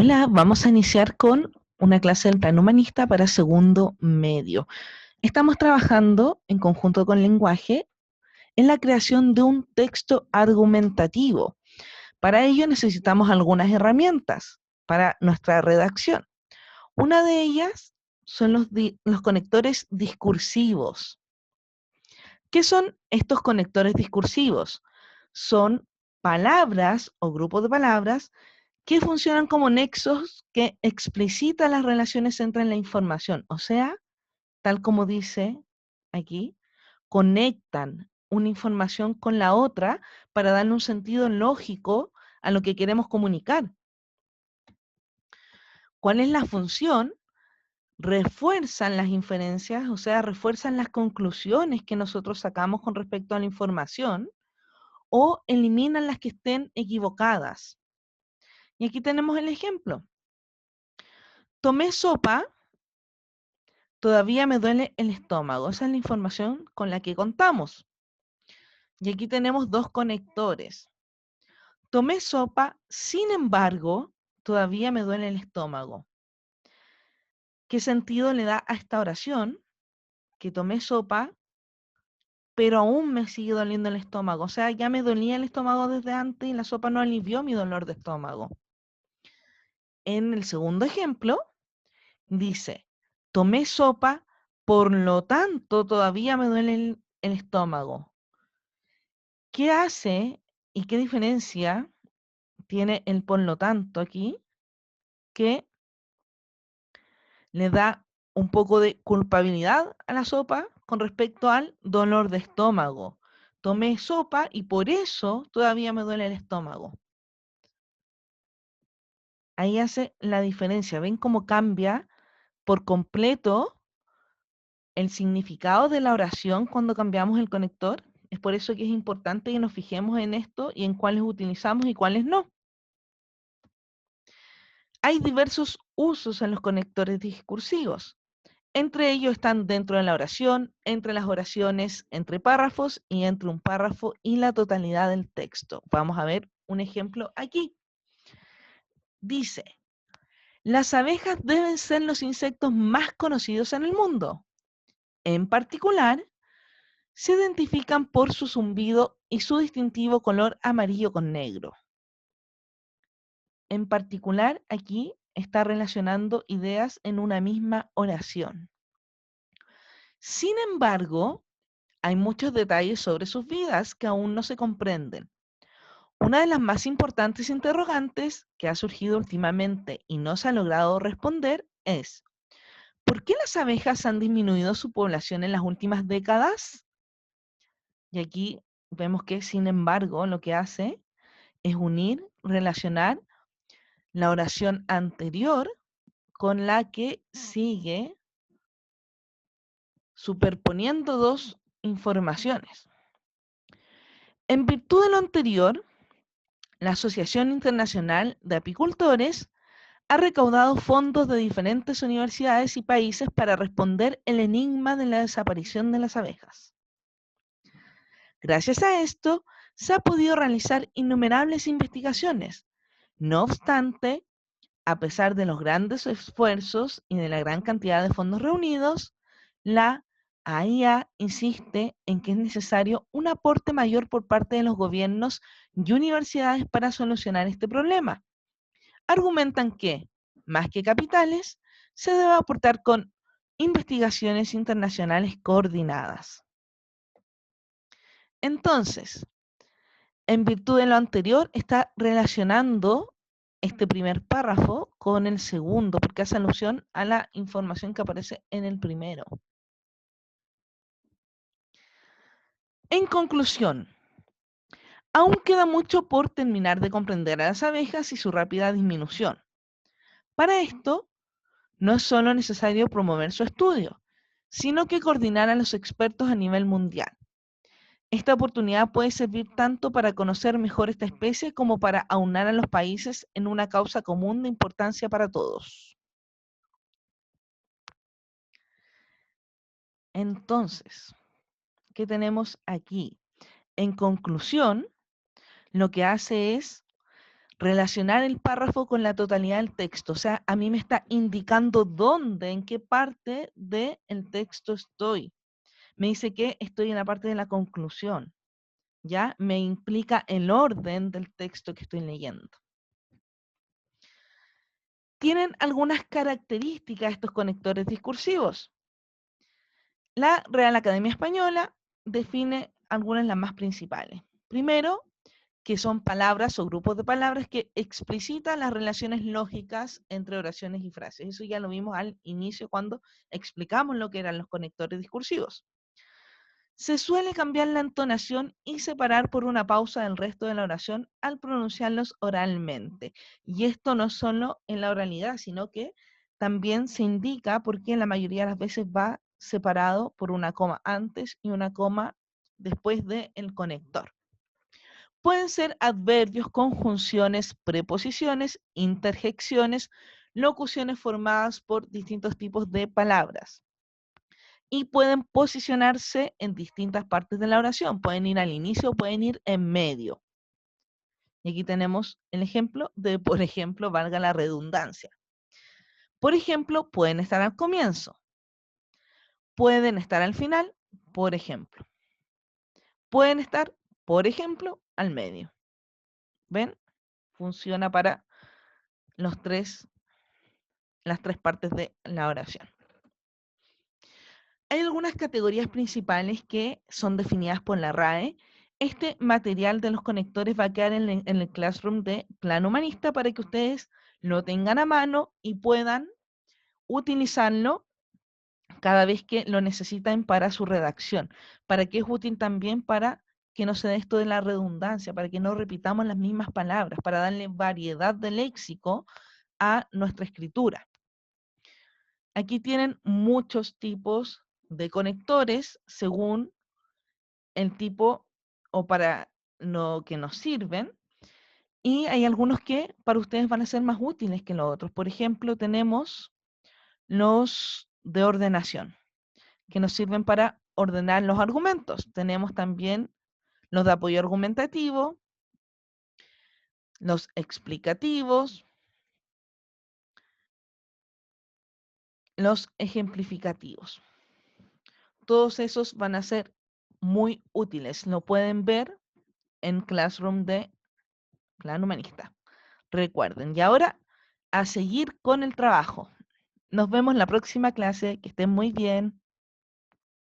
Hola, vamos a iniciar con una clase del plan humanista para segundo medio. Estamos trabajando en conjunto con lenguaje en la creación de un texto argumentativo. Para ello necesitamos algunas herramientas para nuestra redacción. Una de ellas son los conectores discursivos. ¿Qué son estos conectores discursivos? Son palabras o grupos de palabras que funcionan como nexos que explicitan las relaciones entre la información. O sea, tal como dice aquí, conectan una información con la otra para darle un sentido lógico a lo que queremos comunicar. ¿Cuál es la función? Refuerzan las inferencias, o sea, refuerzan las conclusiones que nosotros sacamos con respecto a la información o eliminan las que estén equivocadas. Y aquí tenemos el ejemplo. Tomé sopa, todavía me duele el estómago. Esa es la información con la que contamos. Y aquí tenemos dos conectores. Tomé sopa, sin embargo, todavía me duele el estómago. ¿Qué sentido le da a esta oración? Que tomé sopa, pero aún me sigue doliendo el estómago. O sea, ya me dolía el estómago desde antes y la sopa no alivió mi dolor de estómago. En el segundo ejemplo, dice, tomé sopa, por lo tanto, todavía me duele el estómago. ¿Qué hace y qué diferencia tiene el por lo tanto aquí? Que le da un poco de culpabilidad a la sopa con respecto al dolor de estómago. Tomé sopa y por eso todavía me duele el estómago. Ahí hace la diferencia. ¿Ven cómo cambia por completo el significado de la oración cuando cambiamos el conector? Es por eso que es importante que nos fijemos en esto y en cuáles utilizamos y cuáles no. Hay diversos usos en los conectores discursivos. Entre ellos están dentro de la oración, entre las oraciones, entre párrafos y entre un párrafo y la totalidad del texto. Vamos a ver un ejemplo aquí. Dice, las abejas deben ser los insectos más conocidos en el mundo. En particular, se identifican por su zumbido y su distintivo color amarillo con negro. En particular, aquí está relacionando ideas en una misma oración. Sin embargo, hay muchos detalles sobre sus vidas que aún no se comprenden. Una de las más importantes interrogantes que ha surgido últimamente y no se ha logrado responder es, ¿por qué las abejas han disminuido su población en las últimas décadas? Y aquí vemos que, sin embargo, lo que hace es unir, relacionar la oración anterior con la que sigue superponiendo dos informaciones. En virtud de lo anterior, la Asociación Internacional de Apicultores ha recaudado fondos de diferentes universidades y países para responder el enigma de la desaparición de las abejas. Gracias a esto, se ha podido realizar innumerables investigaciones. No obstante, a pesar de los grandes esfuerzos y de la gran cantidad de fondos reunidos, la AIA insiste en que es necesario un aporte mayor por parte de los gobiernos y universidades para solucionar este problema. Argumentan que, más que capitales, se debe aportar con investigaciones internacionales coordinadas. Entonces, en virtud de lo anterior, está relacionando este primer párrafo con el segundo, porque hace alusión a la información que aparece en el primero. En conclusión, aún queda mucho por terminar de comprender a las abejas y su rápida disminución. Para esto, no es solo necesario promover su estudio, sino que coordinar a los expertos a nivel mundial. Esta oportunidad puede servir tanto para conocer mejor esta especie como para aunar a los países en una causa común de importancia para todos. Entonces, ¿qué tenemos aquí? En conclusión, lo que hace es Relacionar el párrafo con la totalidad del texto. O sea, a mí me está indicando dónde, en qué parte del texto estoy. Me dice que estoy en la parte de la conclusión. ¿Ya? Me implica el orden del texto que estoy leyendo. Tienen algunas características estos conectores discursivos. La Real Academia Española define algunas de las más principales. Primero, que son palabras o grupos de palabras que explicitan las relaciones lógicas entre oraciones y frases. Eso ya lo vimos al inicio cuando explicamos lo que eran los conectores discursivos. Se suele cambiar la entonación y separar por una pausa del resto de la oración al pronunciarlos oralmente. Y esto no solo en la oralidad, sino que también se indica porque la mayoría de las veces va separado por una coma antes y una coma después del conector. Pueden ser adverbios, conjunciones, preposiciones, interjecciones, locuciones formadas por distintos tipos de palabras. Y pueden posicionarse en distintas partes de la oración. Pueden ir al inicio, pueden ir en medio. Y aquí tenemos el ejemplo de, por ejemplo, valga la redundancia. Por ejemplo, pueden estar al comienzo. Pueden estar al final, por ejemplo. Pueden estar, por ejemplo, al medio. ¿Ven? Funciona para las tres partes de la oración. Hay algunas categorías principales que son definidas por la RAE. Este material de los conectores va a quedar en el Classroom de Plan Humanista para que ustedes lo tengan a mano y puedan utilizarlo cada vez que lo necesiten para su redacción. Para que es útil también para que no se dé esto de la redundancia, para que no repitamos las mismas palabras, para darle variedad de léxico a nuestra escritura. Aquí tienen muchos tipos de conectores según el tipo o para lo que nos sirven. Y hay algunos que para ustedes van a ser más útiles que los otros. Por ejemplo, tenemos los de ordenación, que nos sirven para ordenar los argumentos. Tenemos también los de apoyo argumentativo, los explicativos, los ejemplificativos. Todos esos van a ser muy útiles. Lo pueden ver en Classroom de Plan Humanista. Recuerden. Y ahora a seguir con el trabajo. Nos vemos en la próxima clase. Que estén muy bien.